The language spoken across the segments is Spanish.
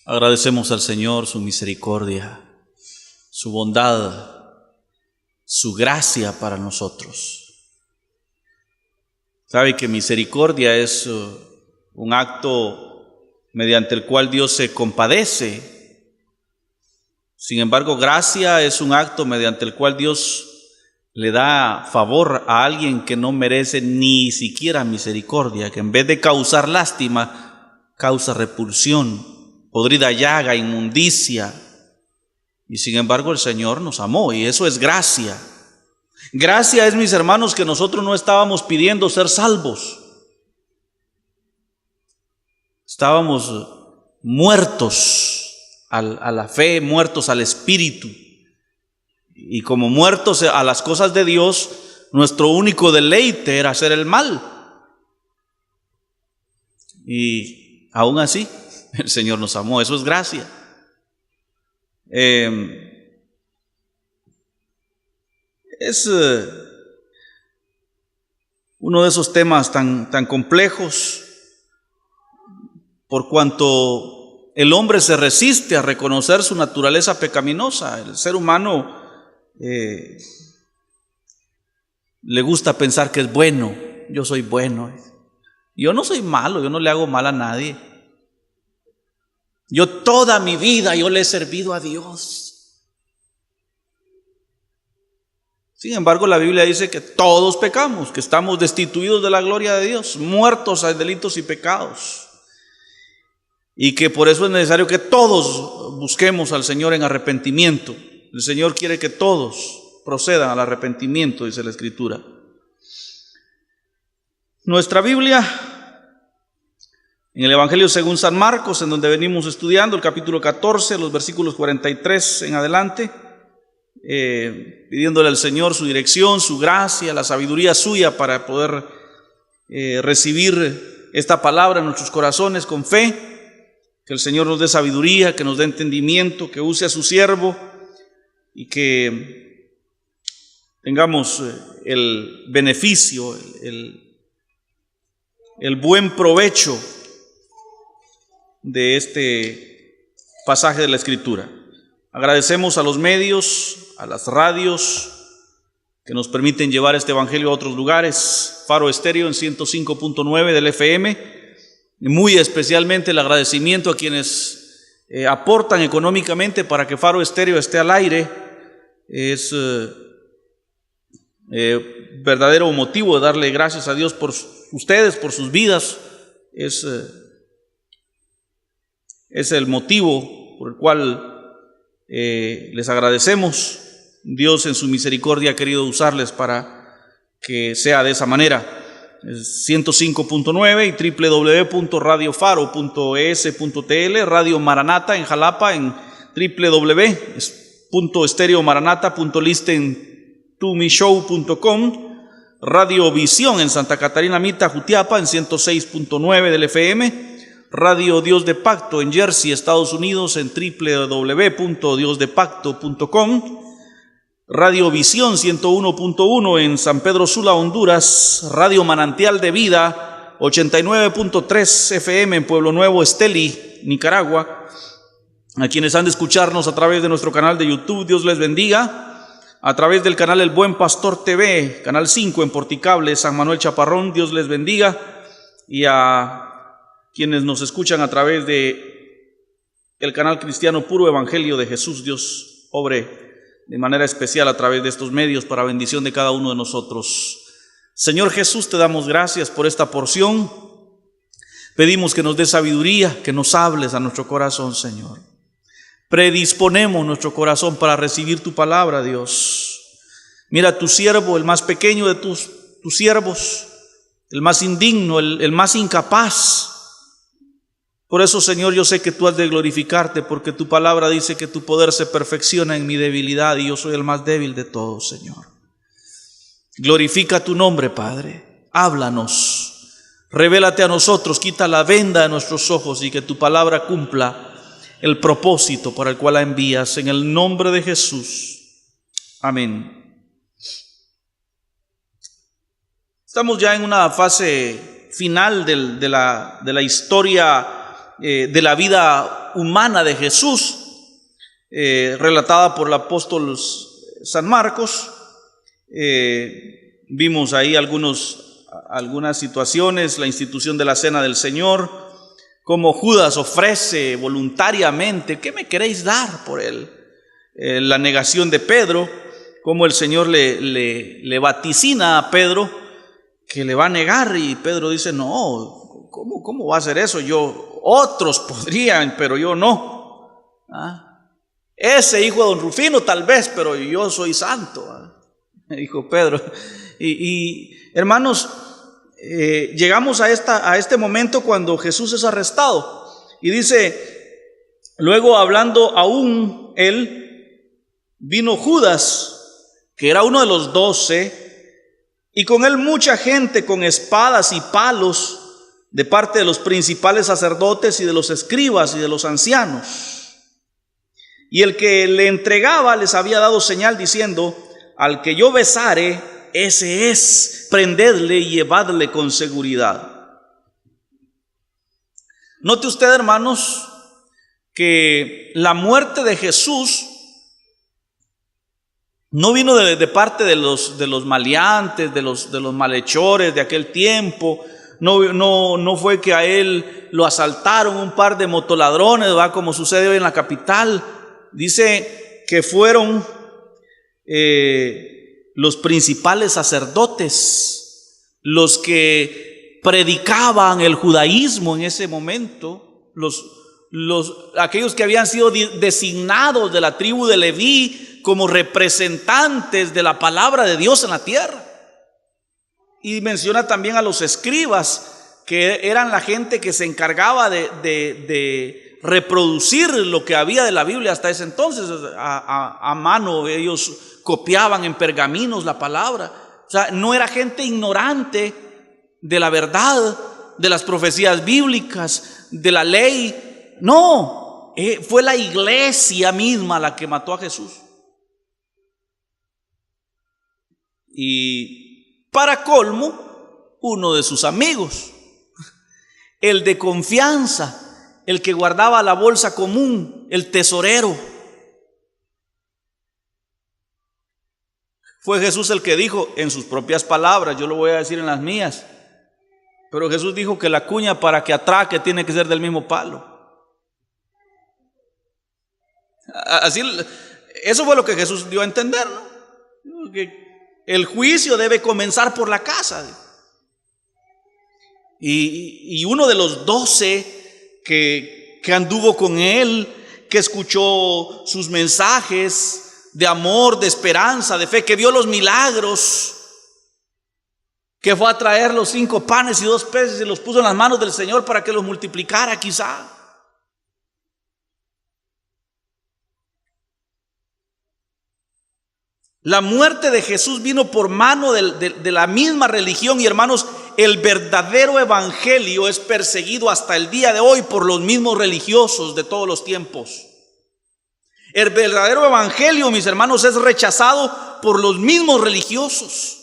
Agradecemos al Señor su misericordia, su bondad, su gracia para nosotros. Sabe que misericordia es un acto mediante el cual Dios se compadece. Sin embargo, gracia es un acto mediante el cual Dios le da favor a alguien que no merece ni siquiera misericordia, que en vez de causar lástima, causa repulsión, podrida llaga, inmundicia. Y sin embargo el Señor nos amó, y eso es gracia. Gracia es, mis hermanos, que nosotros no estábamos pidiendo ser salvos. Estábamos muertos a la fe, muertos al Espíritu. Y como muertos a las cosas de Dios, nuestro único deleite era hacer el mal. Y aún así, el Señor nos amó. Eso es gracia. Es uno de esos temas tan complejos, por cuanto el hombre se resiste a reconocer su naturaleza pecaminosa. El ser humano le gusta pensar que es bueno. Yo soy bueno. Yo no soy malo, yo no le hago mal a nadie. Yo toda mi vida yo le he servido a Dios. Sin embargo, la Biblia dice que todos pecamos, que estamos destituidos de la gloria de Dios, muertos a delitos y pecados. Y que por eso es necesario que todos busquemos al Señor en arrepentimiento. El Señor quiere que todos procedan al arrepentimiento, dice la Escritura. Nuestra Biblia, en el Evangelio según San Marcos, en donde venimos estudiando, el capítulo 14, los versículos 43 en adelante, pidiéndole al Señor su dirección, su gracia, la sabiduría suya para poder recibir esta palabra en nuestros corazones con fe. Que el Señor nos dé sabiduría, que nos dé entendimiento, que use a su siervo y que tengamos el beneficio, el buen provecho de este pasaje de la Escritura. Agradecemos a los medios, a las radios que nos permiten llevar este evangelio a otros lugares. Faro Estéreo en 105.9 del FM. Muy especialmente el agradecimiento a quienes aportan económicamente para que Faro Estéreo esté al aire. Es verdadero motivo de darle gracias a Dios por ustedes, por sus vidas. Es el motivo por el cual les agradecemos. Dios en su misericordia ha querido usarles para que sea de esa manera. 105.9 y www.radiofaro.es.tl, Radio Maranata en Jalapa en www.stereomaranata.listentumyshow.com, Radio Visión en Santa Catarina Mita, Jutiapa en 106.9 del FM, Radio Dios de Pacto en Jersey, Estados Unidos en www.diosdepacto.com, Radio Visión 101.1 en San Pedro Sula, Honduras, Radio Manantial de Vida 89.3 FM en Pueblo Nuevo, Esteli, Nicaragua. A quienes han de escucharnos a través de nuestro canal de YouTube, Dios les bendiga. A través del canal El Buen Pastor TV, Canal 5 en Porticable, San Manuel Chaparrón, Dios les bendiga. Y a quienes nos escuchan a través de el canal cristiano Puro Evangelio de Jesús, Dios obre de manera especial a través de estos medios para bendición de cada uno de nosotros. Señor Jesús, te damos gracias por esta porción. Pedimos que nos des sabiduría, que nos hables a nuestro corazón, Señor. Predisponemos nuestro corazón para recibir tu palabra, Dios. Mira a tu siervo, el más pequeño de tus siervos, el más indigno, el más incapaz. Por eso, Señor, yo sé que tú has de glorificarte, porque tu palabra dice que tu poder se perfecciona en mi debilidad y yo soy el más débil de todos, Señor. Glorifica tu nombre, Padre. Háblanos, revélate a nosotros, quita la venda de nuestros ojos y que tu palabra cumpla el propósito para el cual la envías, en el nombre de Jesús. Amén. Estamos ya en una fase final de la historia de la vida humana de Jesús, relatada por el apóstol San Marcos. Vimos ahí algunas situaciones, la institución de la cena del Señor, cómo Judas ofrece voluntariamente: ¿qué me queréis dar por él? La negación de Pedro, cómo el Señor le vaticina a Pedro que le va a negar, y Pedro dice: no, ¿cómo va a ser eso? Otros podrían, pero yo no. Ese hijo de don Rufino tal vez, pero yo soy santo, dijo Pedro. Y hermanos, llegamos a este momento cuando Jesús es arrestado, y dice: luego, hablando aún él, vino Judas, que era uno de los 12, y con él mucha gente con espadas y palos, de parte de los principales sacerdotes y de los escribas y de los ancianos. Y el que le entregaba les había dado señal diciendo: al que yo besare, ese es, prendedle y llevadle con seguridad. Note usted, hermanos, que la muerte de Jesús no vino de parte de los maleantes, de los malhechores de aquel tiempo. No fue que a él lo asaltaron un par de motoladrones, ¿va?, como sucede hoy en la capital. Dice que fueron los principales sacerdotes, los que predicaban el judaísmo en ese momento, aquellos que habían sido designados de la tribu de Leví como representantes de la palabra de Dios en la tierra. Y menciona también a los escribas, que eran la gente que se encargaba de reproducir lo que había de la Biblia hasta ese entonces. A mano ellos copiaban en pergaminos la palabra. O sea, no era gente ignorante de la verdad, de las profecías bíblicas, de la ley. No, fue la iglesia misma la que mató a Jesús. Y para colmo, uno de sus amigos, el de confianza, el que guardaba la bolsa común, el tesorero. Fue Jesús el que dijo, en sus propias palabras, yo lo voy a decir en las mías, pero Jesús dijo que la cuña para que atraque tiene que ser del mismo palo. Así, eso fue lo que Jesús dio a entender, ¿no? Que el juicio debe comenzar por la casa. Y uno de los 12 que anduvo con él, que escuchó sus mensajes de amor, de esperanza, de fe, que vio los milagros, que fue a traer los 5 panes y 2 peces y los puso en las manos del Señor para que los multiplicara quizá. La muerte de Jesús vino por mano de la misma religión, y hermanos, el verdadero evangelio es perseguido hasta el día de hoy por los mismos religiosos de todos los tiempos. El verdadero evangelio, mis hermanos, es rechazado por los mismos religiosos.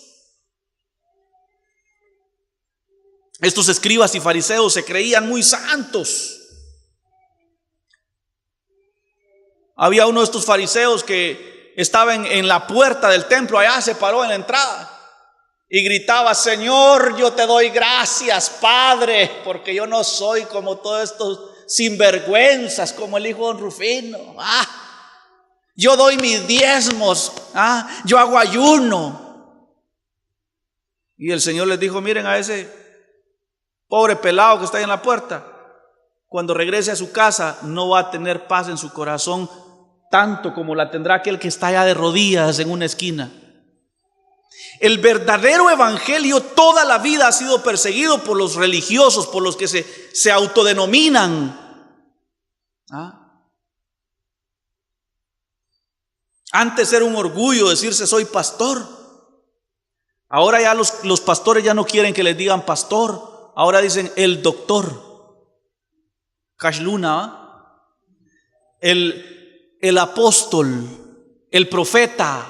Estos escribas y fariseos se creían muy santos. Había uno de estos fariseos que estaba en la puerta del templo, allá se paró en la entrada y gritaba: Señor, yo te doy gracias, Padre, porque yo no soy como todos estos sinvergüenzas, como el hijo de don Rufino. Yo doy mis diezmos, yo hago ayuno. Y el Señor les dijo: miren a ese pobre pelado que está ahí en la puerta, cuando regrese a su casa no va a tener paz en su corazón tanto como la tendrá aquel que está allá de rodillas en una esquina. El verdadero evangelio toda la vida ha sido perseguido por los religiosos, por los que se autodenominan. Antes era un orgullo decirse soy pastor. Ahora ya los pastores ya no quieren que les digan pastor. Ahora dicen el doctor. Cash Luna, el apóstol, el profeta.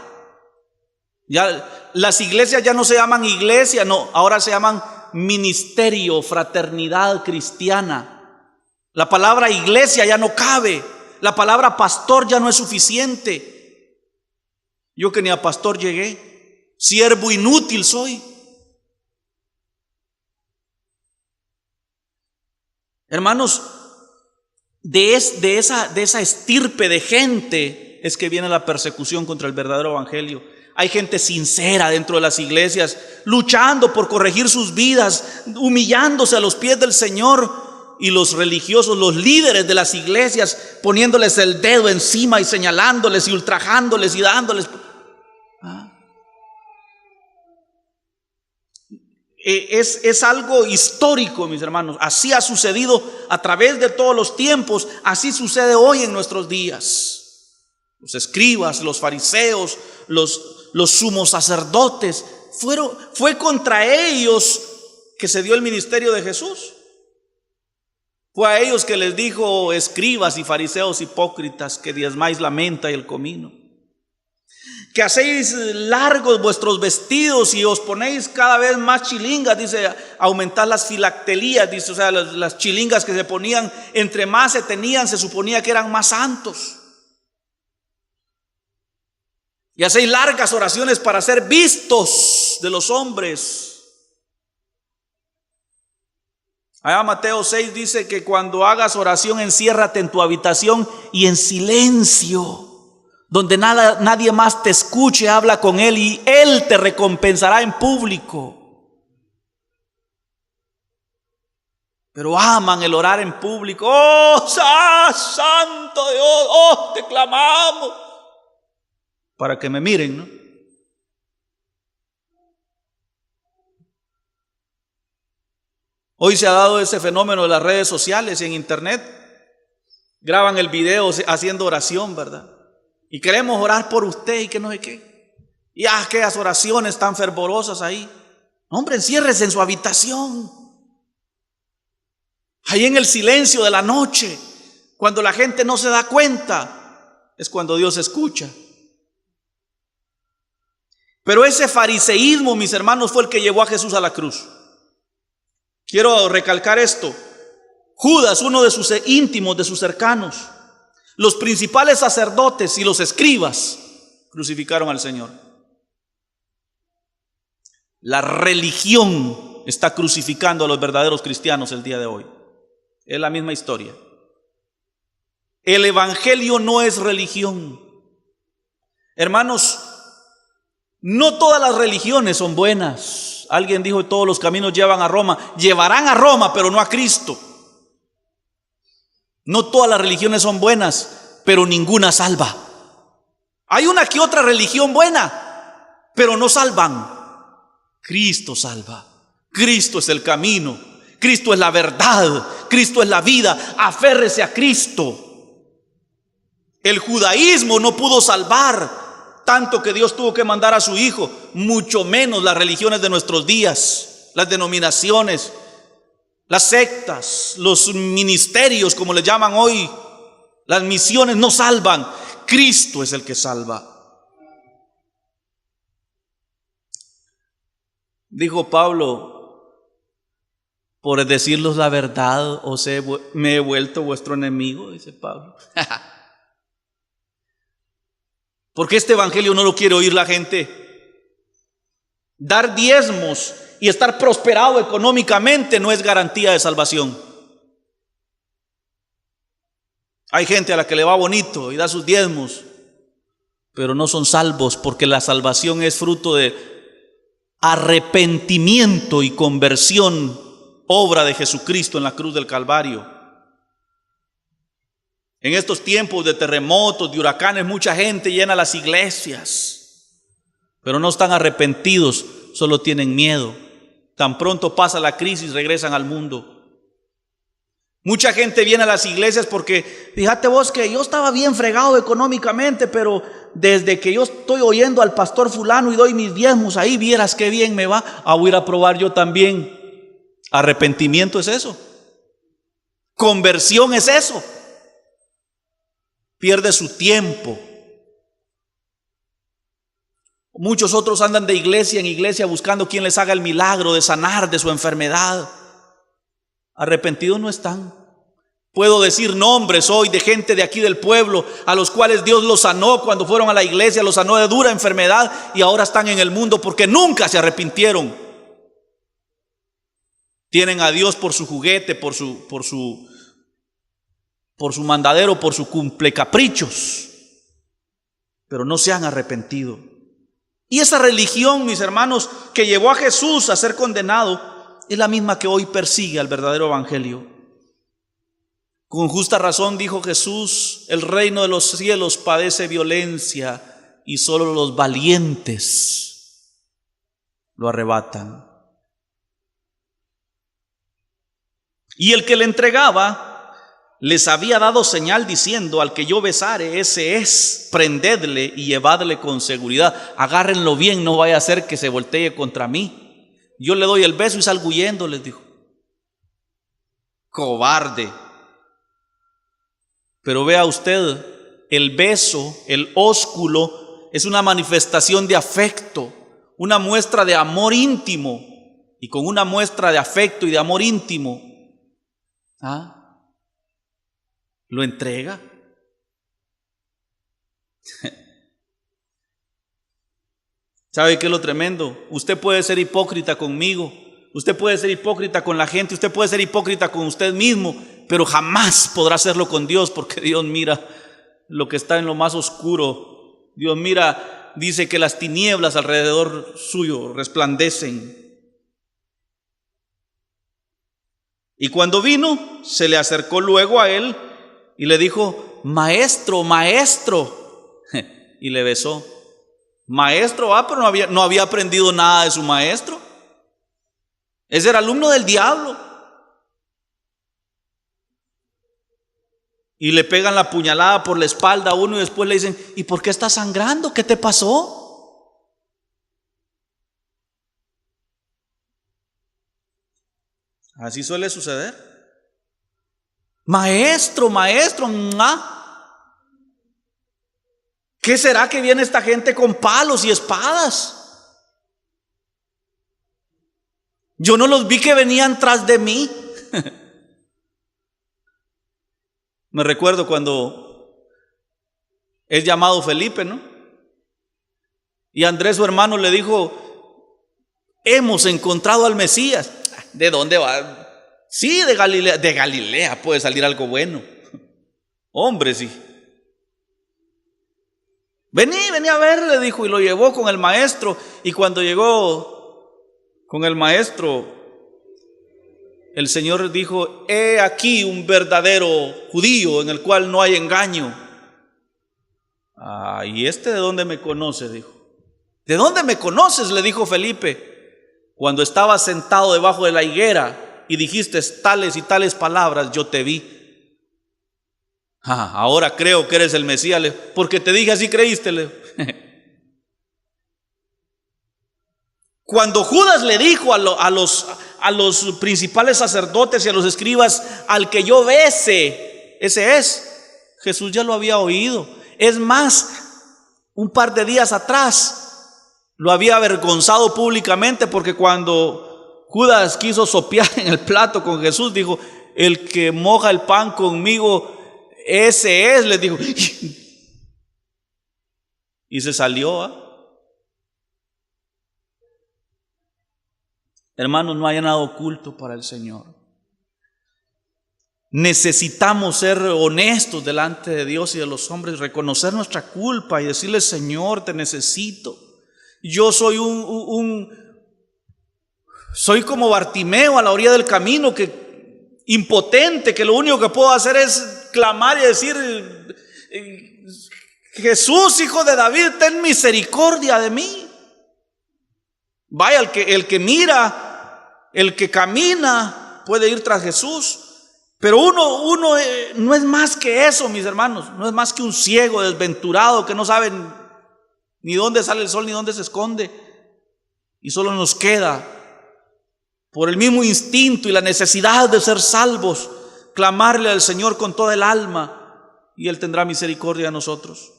Ya las iglesias ya no se llaman iglesia, no, ahora se llaman ministerio, fraternidad cristiana. La palabra iglesia ya no cabe. La palabra pastor ya no es suficiente. Yo que ni a pastor llegué, siervo inútil soy. Hermanos, de esa estirpe de gente es que viene la persecución contra el verdadero evangelio. Hay gente sincera dentro de las iglesias, luchando por corregir sus vidas, humillándose a los pies del Señor. Y los religiosos, los líderes de las iglesias, poniéndoles el dedo encima y señalándoles y ultrajándoles y dándoles. Es algo histórico, mis hermanos. Así ha sucedido a través de todos los tiempos. Así sucede hoy en nuestros días. Los escribas, los fariseos, los sumos sacerdotes, fue contra ellos que se dio el ministerio de Jesús. Fue a ellos que les dijo: escribas y fariseos hipócritas, que diezmáis la menta y el comino, que hacéis largos vuestros vestidos y os ponéis cada vez más chilingas, dice, aumentar las filactelías, dice, o sea, las chilingas que se ponían, entre más se tenían, se suponía que eran más santos. Y hacéis largas oraciones para ser vistos de los hombres. Allá Mateo 6 dice que cuando hagas oración, enciérrate en tu habitación y en silencio, donde nadie más te escuche, habla con Él y Él te recompensará en público. Pero aman el orar en público. ¡Oh, santo Dios! ¡Oh, te clamamos! Para que me miren, ¿no? Hoy se ha dado ese fenómeno de las redes sociales y en internet. Graban el video haciendo oración, ¿verdad? Y queremos orar por usted y que no sé qué. Y aquellas oraciones tan fervorosas ahí. Hombre, enciérrese en su habitación. Ahí en el silencio de la noche, cuando la gente no se da cuenta, es cuando Dios escucha. Pero ese fariseísmo, mis hermanos, fue el que llevó a Jesús a la cruz. Quiero recalcar esto. Judas, uno de sus íntimos, de sus cercanos, los principales sacerdotes y los escribas crucificaron al Señor. La religión está crucificando a los verdaderos cristianos el día de hoy. Es la misma historia. El evangelio no es religión. Hermanos, no todas las religiones son buenas. Alguien dijo: todos los caminos llevan a Roma. Llevarán a Roma, pero no a Cristo. No todas las religiones son buenas, pero ninguna salva. Hay una que otra religión buena, pero no salvan. Cristo salva. Cristo es el camino. Cristo es la verdad. Cristo es la vida. Aférrese a Cristo. El judaísmo no pudo salvar, tanto que Dios tuvo que mandar a su Hijo. Mucho menos las religiones de nuestros días, las denominaciones, las sectas, los ministerios, como les llaman hoy, las misiones no salvan. Cristo es el que salva. Dijo Pablo: por decirles la verdad, me he vuelto vuestro enemigo, dice Pablo. Porque este evangelio no lo quiere oír la gente. Dar diezmos y estar prosperado económicamente no es garantía de salvación. Hay gente a la que le va bonito y da sus diezmos, pero no son salvos, porque la salvación es fruto de arrepentimiento y conversión, obra de Jesucristo en la cruz del Calvario. En estos tiempos de terremotos, de huracanes, mucha gente llena las iglesias, pero no están arrepentidos, solo tienen miedo. Tan pronto pasa la crisis, regresan al mundo. Mucha gente viene a las iglesias porque, fíjate vos que yo estaba bien fregado económicamente, pero desde que yo estoy oyendo al pastor fulano y doy mis diezmos, ahí vieras qué bien me va, voy a ir a probar yo también. Arrepentimiento es eso. Conversión es eso. Pierde su tiempo. Muchos otros andan de iglesia en iglesia buscando quien les haga el milagro de sanar de su enfermedad. Arrepentidos no están. Puedo decir nombres hoy de gente de aquí del pueblo a los cuales Dios los sanó cuando fueron a la iglesia, los sanó de dura enfermedad y ahora están en el mundo porque nunca se arrepintieron. Tienen a Dios por su juguete, por su mandadero, por su cumplecaprichos, pero no se han arrepentido. Y esa religión, mis hermanos, que llevó a Jesús a ser condenado, es la misma que hoy persigue al verdadero evangelio. Con justa razón dijo Jesús: el reino de los cielos padece violencia y solo los valientes lo arrebatan. Y el que le entregaba les había dado señal diciendo: al que yo besare, ese es, prendedle y llevadle con seguridad. Agárrenlo bien, no vaya a ser que se voltee contra mí. Yo le doy el beso y salgo huyendo, les dijo. Cobarde. Pero vea usted, el beso, el ósculo, es una manifestación de afecto, una muestra de amor íntimo. Y con una muestra de afecto y de amor íntimo, lo entrega. ¿Sabe qué es lo tremendo? Usted puede ser hipócrita conmigo, usted puede ser hipócrita con la gente, usted puede ser hipócrita con usted mismo, pero jamás podrá hacerlo con Dios, porque Dios mira lo que está en lo más oscuro. Dios mira, dice que las tinieblas alrededor suyo resplandecen. Y cuando vino, se le acercó luego a él y le dijo: maestro, maestro. Y le besó. Maestro, pero no había aprendido nada de su maestro. Ese era alumno del diablo. Y le pegan la puñalada por la espalda a uno y después le dicen: ¿y por qué estás sangrando? ¿Qué te pasó? Así suele suceder. Maestro, maestro, ¿qué será que viene esta gente con palos y espadas? Yo no los vi que venían tras de mí. Me recuerdo cuando es llamado Felipe, ¿no? Y Andrés, su hermano, le dijo: hemos encontrado al Mesías. ¿De dónde va? Sí, de Galilea. De Galilea puede salir algo bueno. Hombre, sí. Vení a ver, le dijo, y lo llevó con el maestro. Y cuando llegó con el maestro, el Señor dijo: he aquí un verdadero judío en el cual no hay engaño. ¿Y este de dónde me conoce? Dijo. ¿De dónde me conoces? Le dijo Felipe. Cuando estabas sentado debajo de la higuera y dijiste tales y tales palabras, yo te vi. Ahora creo que eres el Mesías, porque te dije así, creíste. Cuando Judas le dijo a los principales sacerdotes y a los escribas: al que yo bese, ese es, Jesús ya lo había oído. Es más, un par de días atrás lo había avergonzado públicamente, porque cuando Judas quiso sopear en el plato con Jesús, dijo: el que moja el pan conmigo, ese es, les dijo. Y se salió. Hermanos, no hay nada oculto para el Señor. Necesitamos ser honestos delante de Dios y de los hombres, reconocer nuestra culpa y decirle: Señor, te necesito. Yo soy soy como Bartimeo a la orilla del camino, que impotente, que lo único que puedo hacer es clamar y decir: Jesús, hijo de David, ten misericordia de mí. Vaya, el que mira, el que camina puede ir tras Jesús, pero uno no es más que eso, mis hermanos. No es más que un ciego desventurado que no sabe ni dónde sale el sol ni dónde se esconde, y solo nos queda, por el mismo instinto y la necesidad de ser salvos, clamarle al Señor con toda el alma, y Él tendrá misericordia de nosotros.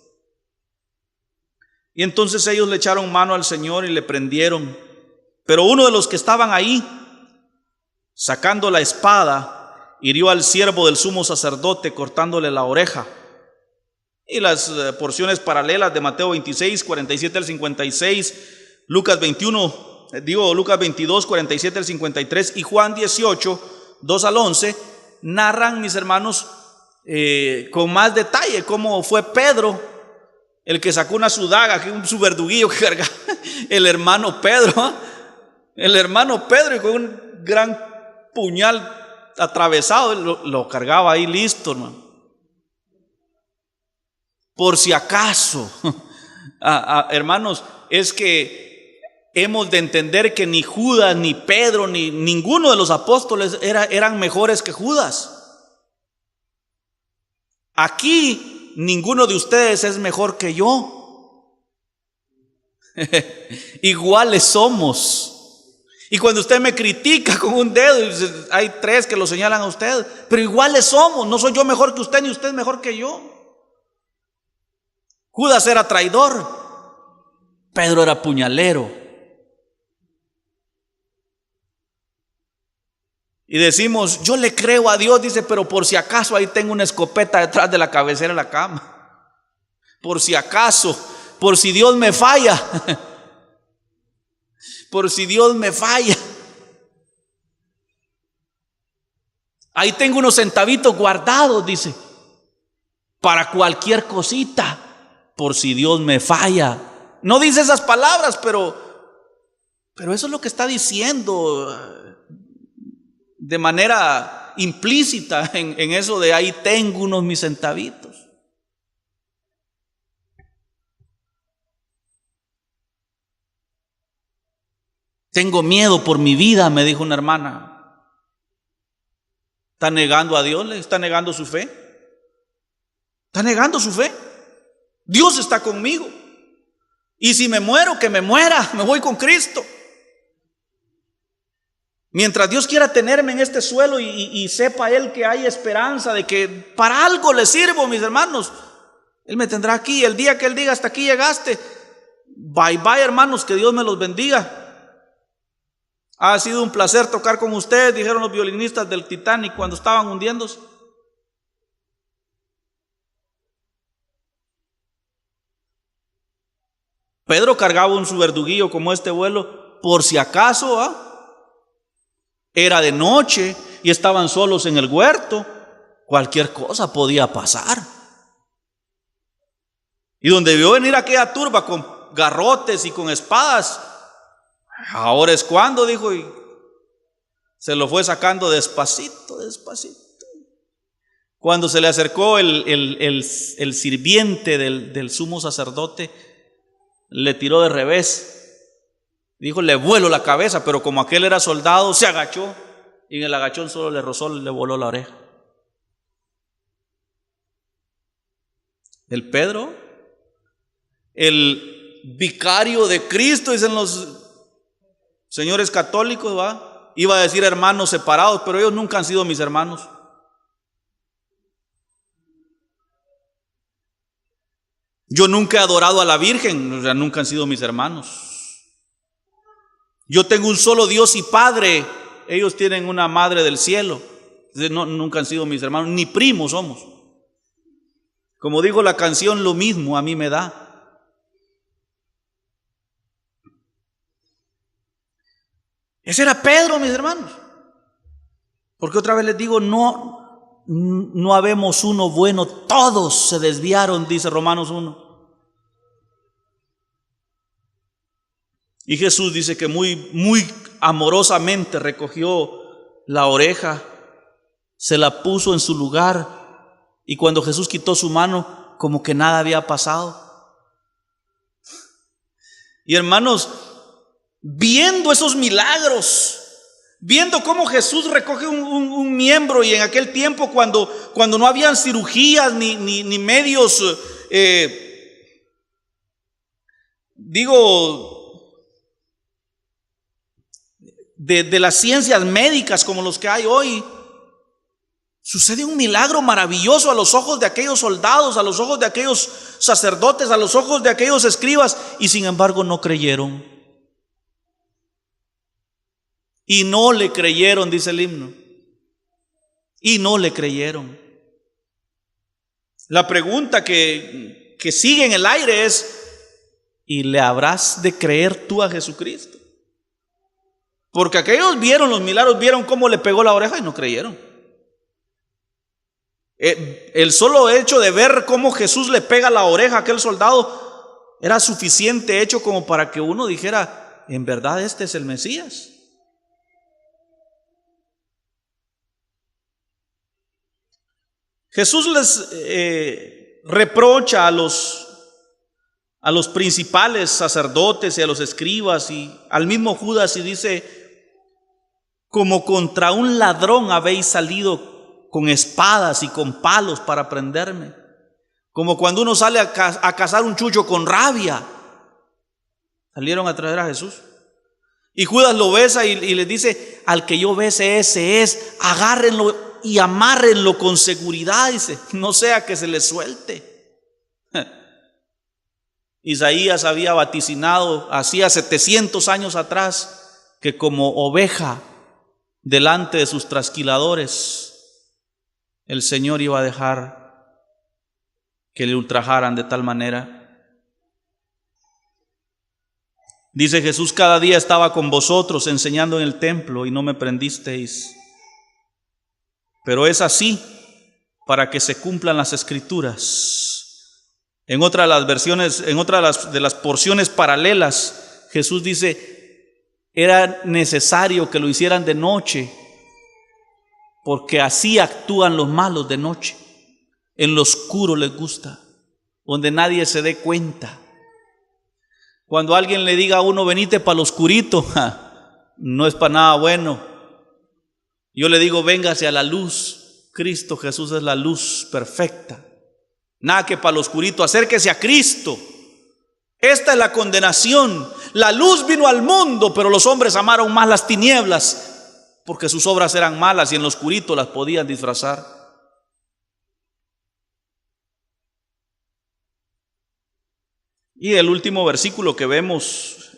Y entonces ellos le echaron mano al Señor y le prendieron. Pero uno de los que estaban ahí, sacando la espada hirió al siervo del sumo sacerdote cortándole la oreja. Y las porciones paralelas de Mateo 26, 47 al 56, Lucas 22, 47 al 53 y Juan 18, 2 al 11, narran, mis hermanos, con más detalle cómo fue Pedro el que sacó su daga, su verduguillo que cargaba el hermano Pedro, y con un gran puñal atravesado lo cargaba ahí listo, hermano. Por si acaso, hermanos, es que hemos de entender que ni Judas, ni Pedro, ni ninguno de los apóstoles eran mejores que Judas. Aquí ninguno de ustedes es mejor que yo. Iguales somos. Y cuando usted me critica con un dedo, hay 3 que lo señalan a usted, pero iguales somos. No soy yo mejor que usted, ni usted mejor que yo. Judas era traidor, Pedro era puñalero. Y decimos, yo le creo a Dios, dice, pero por si acaso ahí tengo una escopeta detrás de la cabecera de la cama. Por si acaso, por si Dios me falla. Por si Dios me falla. Ahí tengo unos centavitos guardados, dice, para cualquier cosita. Por si Dios me falla. No dice esas palabras, pero eso es lo que está diciendo de manera implícita en eso de ahí tengo unos mis centavitos. Tengo miedo por mi vida, me dijo una hermana. ¿Está negando a Dios? ¿Está negando su fe? ¿Está negando su fe? Dios está conmigo. Y si me muero, que me muera, me voy con Cristo. Mientras Dios quiera tenerme en este suelo y sepa Él que hay esperanza de que para algo le sirvo, mis hermanos, Él me tendrá aquí. El día que Él diga hasta aquí llegaste, bye bye, hermanos, que Dios me los bendiga. Ha sido un placer tocar con ustedes, dijeron los violinistas del Titanic cuando estaban hundiéndose. Pedro cargaba su verduguillo como este vuelo, por si acaso, era de noche y estaban solos en el huerto, cualquier cosa podía pasar. Y donde vio venir aquella turba con garrotes y con espadas, ahora es cuando, dijo, y se lo fue sacando despacito, despacito. Cuando se le acercó el sirviente del sumo sacerdote, le tiró de revés, dijo, le vuelo la cabeza, pero como aquel era soldado, se agachó y en el agachón solo le rozó, le voló la oreja. El Pedro, el vicario de Cristo, dicen los señores católicos, iba a decir hermanos separados, pero ellos nunca han sido mis hermanos. Yo nunca he adorado a la Virgen, o sea, nunca han sido mis hermanos. Yo tengo un solo Dios y Padre, ellos tienen una Madre del cielo. No, nunca han sido mis hermanos, ni primos somos. Como dijo la canción, lo mismo a mí me da. Ese era Pedro, mis hermanos. Porque otra vez les digo, no habemos uno bueno, todos se desviaron, dice Romanos 1. Y Jesús dice que muy amorosamente recogió la oreja, se la puso en su lugar, y cuando Jesús quitó su mano, como que nada había pasado. Y hermanos, viendo esos milagros, viendo cómo Jesús recoge un miembro, y en aquel tiempo cuando no habían cirugías ni medios, de las ciencias médicas como los que hay hoy, sucede un milagro maravilloso a los ojos de aquellos soldados, a los ojos de aquellos sacerdotes, a los ojos de aquellos escribas, y sin embargo no creyeron. Y no le creyeron, dice el himno. y no le creyeron. La pregunta que sigue en el aire es: ¿y le habrás de creer tú a Jesucristo? Porque aquellos vieron los milagros, vieron cómo le pegó la oreja y no creyeron. El solo hecho de ver cómo Jesús le pega la oreja a aquel soldado era suficiente hecho como para que uno dijera: en verdad este es el Mesías. Jesús les reprocha a los principales sacerdotes y a los escribas y al mismo Judas, y dice: como contra un ladrón habéis salido con espadas y con palos para prenderme. Como cuando uno sale a cazar un chucho con rabia. Salieron a traer a Jesús. Y Judas lo besa y les dice: al que yo bese ese es, agárrenlo y amárrenlo con seguridad, dice, no sea que se le suelte. Isaías había vaticinado hacía 700 años atrás que como oveja delante de sus trasquiladores, el Señor iba a dejar que le ultrajaran de tal manera. Dice Jesús: cada día estaba con vosotros enseñando en el templo y no me prendisteis. Pero es así para que se cumplan las Escrituras. En otra de las versiones, en otra de las porciones paralelas, Jesús dice: era necesario que lo hicieran de noche, porque así actúan los malos de noche. En lo oscuro les gusta, donde nadie se dé cuenta. Cuando alguien le diga a uno: venite para lo oscurito, no es para nada bueno. Yo le digo: véngase a la luz. Cristo Jesús es la luz perfecta. Nada que para lo oscurito, acérquese a Cristo. Esta es la condenación. La luz vino al mundo, pero los hombres amaron más las tinieblas, porque sus obras eran malas y en lo oscurito las podían disfrazar. Y el último versículo que vemos,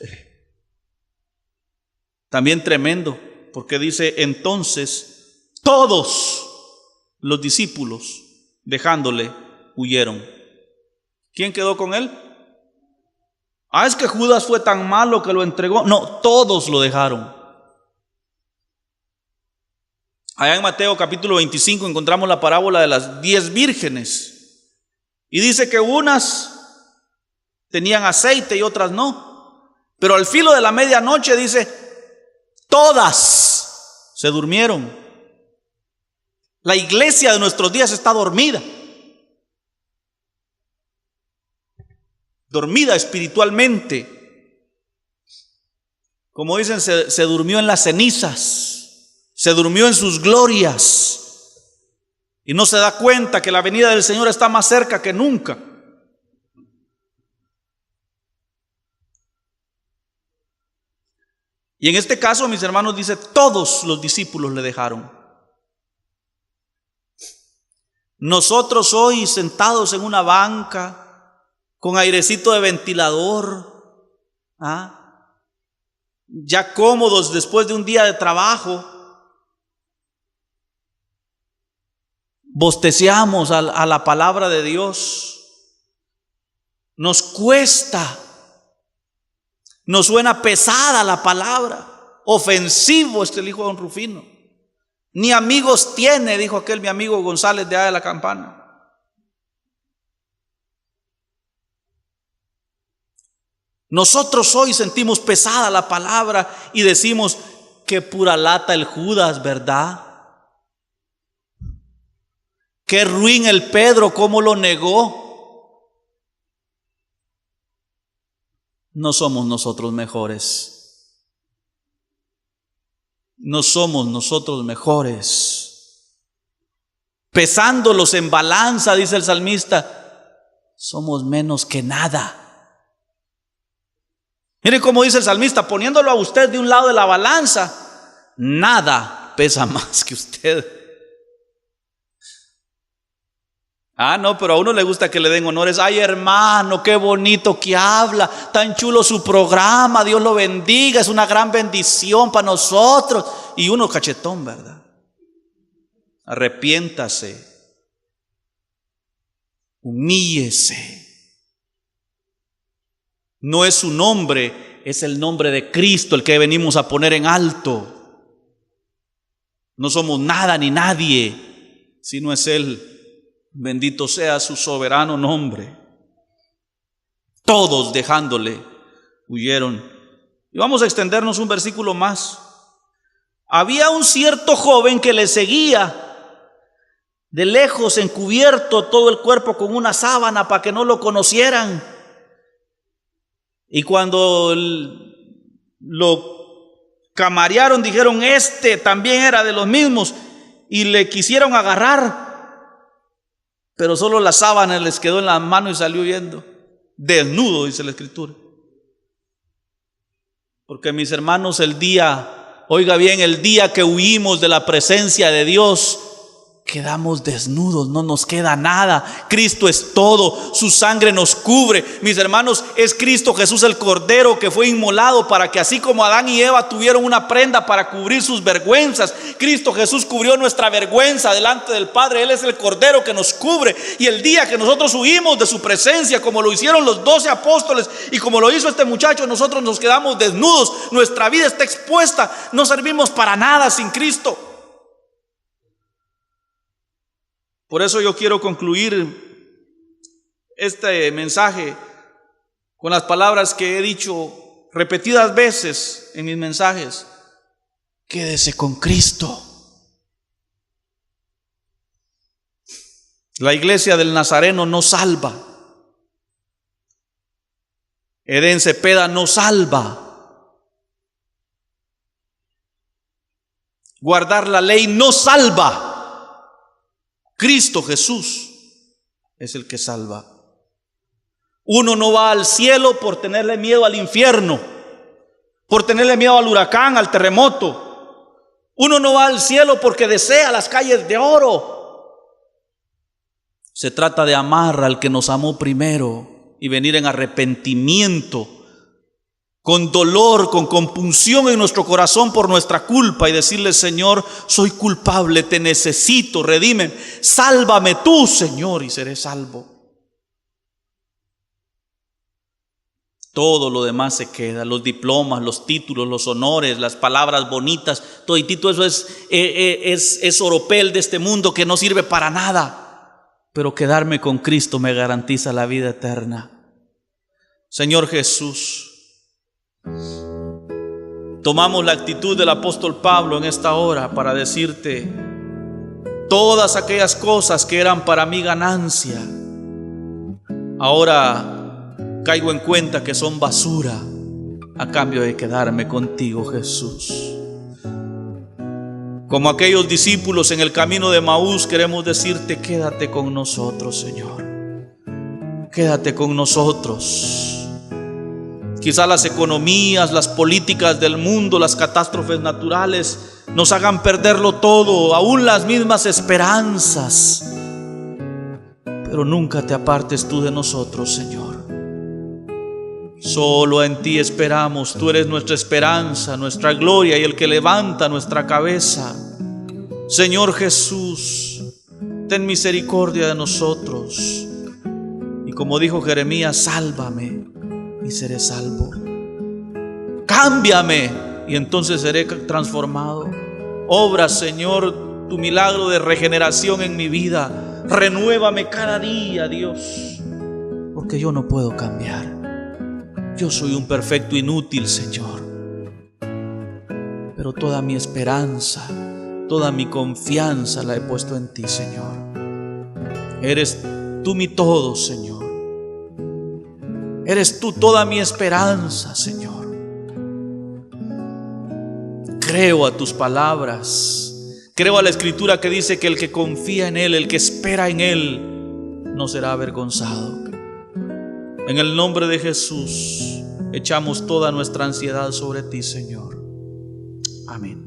también tremendo, porque dice: entonces todos los discípulos, dejándole, huyeron. ¿Quién quedó con él? Es que Judas fue tan malo que lo entregó. No, todos lo dejaron. Allá en Mateo capítulo 25 encontramos la parábola de las 10 vírgenes. Y dice que unas tenían aceite y otras no. Pero al filo de la medianoche dice: todas se durmieron. La iglesia de nuestros días está dormida. Dormida espiritualmente. Como dicen, se durmió en las cenizas, se durmió en sus glorias y no se da cuenta que la venida del Señor está más cerca que nunca. Y en este caso, mis hermanos, dice: todos los discípulos le dejaron. Nosotros hoy, sentados en una banca, con airecito de ventilador, ya cómodos después de un día de trabajo, bosteceamos a la palabra de Dios. Nos cuesta, nos suena pesada la palabra, ofensivo es el hijo de don Rufino. Ni amigos tiene, dijo aquel mi amigo González de allá de la Campana. Nosotros hoy sentimos pesada la palabra y decimos: qué pura lata el Judas, ¿verdad? Qué ruin el Pedro, cómo lo negó. No somos nosotros mejores. No somos nosotros mejores. Pesándolos en balanza, dice el salmista, somos menos que nada. Mire cómo dice el salmista: poniéndolo a usted de un lado de la balanza, nada pesa más que usted. No, pero a uno le gusta que le den honores. Ay, hermano, qué bonito que habla, tan chulo su programa, Dios lo bendiga, es una gran bendición para nosotros. Y uno cachetón, ¿verdad? arrepiéntase, humíllese. No es su nombre, es el nombre de Cristo el que venimos a poner en alto. No somos nada ni nadie, sino es Él. Bendito sea su soberano nombre. Todos dejándole, huyeron. Y vamos a extendernos un versículo más. Había un cierto joven que le seguía de lejos, encubierto todo el cuerpo con una sábana para que no lo conocieran. Y cuando lo camarearon, dijeron: este también era de los mismos, y le quisieron agarrar, pero solo la sábana les quedó en la mano y salió huyendo, desnudo, dice la Escritura. Porque, mis hermanos, oiga bien, el día que huimos de la presencia de Dios, quedamos desnudos, no nos queda nada. Cristo es todo, su sangre nos cubre. Mis hermanos, es Cristo Jesús el Cordero que fue inmolado para que, así como Adán y Eva tuvieron una prenda para cubrir sus vergüenzas, Cristo Jesús cubrió nuestra vergüenza delante del Padre. Él es el Cordero que nos cubre. Y el día que nosotros huimos de su presencia, como lo hicieron los 12 apóstoles y como lo hizo este muchacho, nosotros nos quedamos desnudos. Nuestra vida está expuesta, no servimos para nada sin Cristo. Por eso yo quiero concluir este mensaje con las palabras que he dicho repetidas veces en mis mensajes: quédese con Cristo. La iglesia del Nazareno no salva. Edén Cepeda no salva. Guardar la ley no salva. Cristo Jesús es el que salva. Uno no va al cielo por tenerle miedo al infierno, por tenerle miedo al huracán, al terremoto. Uno no va al cielo porque desea las calles de oro. Se trata de amar al que nos amó primero y venir en arrepentimiento, con dolor, con compunción en nuestro corazón por nuestra culpa, y decirle: Señor, soy culpable, te necesito, redímeme, sálvame tú, Señor, y seré salvo. Todo lo demás se queda: los diplomas, los títulos, los honores, las palabras bonitas, todo eso es oropel de este mundo que no sirve para nada. Pero quedarme con Cristo me garantiza la vida eterna. Señor Jesús, tomamos la actitud del apóstol Pablo en esta hora para decirte: todas aquellas cosas que eran para mí ganancia, ahora caigo en cuenta que son basura a cambio de quedarme contigo, Jesús. Como aquellos discípulos en el camino de Emaús, queremos decirte: quédate con nosotros, Señor. Quédate con nosotros. Quizás las economías, las políticas del mundo, las catástrofes naturales nos hagan perderlo todo, aún las mismas esperanzas. Pero nunca te apartes tú de nosotros, Señor. Solo en ti esperamos. Tú eres nuestra esperanza, nuestra gloria y el que levanta nuestra cabeza. Señor Jesús, ten misericordia de nosotros. Y como dijo Jeremías: sálvame y seré salvo. Cámbiame y entonces seré transformado. Obra, Señor, tu milagro de regeneración en mi vida. Renuévame cada día, Dios, porque yo no puedo cambiar. Yo soy un perfecto inútil, Señor. Pero toda mi esperanza, toda mi confianza la he puesto en ti, Señor. Eres tú mi todo, Señor. Eres tú toda mi esperanza, Señor. Creo a tus palabras. Creo a la Escritura que dice que el que confía en Él, el que espera en Él, no será avergonzado. En el nombre de Jesús, echamos toda nuestra ansiedad sobre ti, Señor. Amén.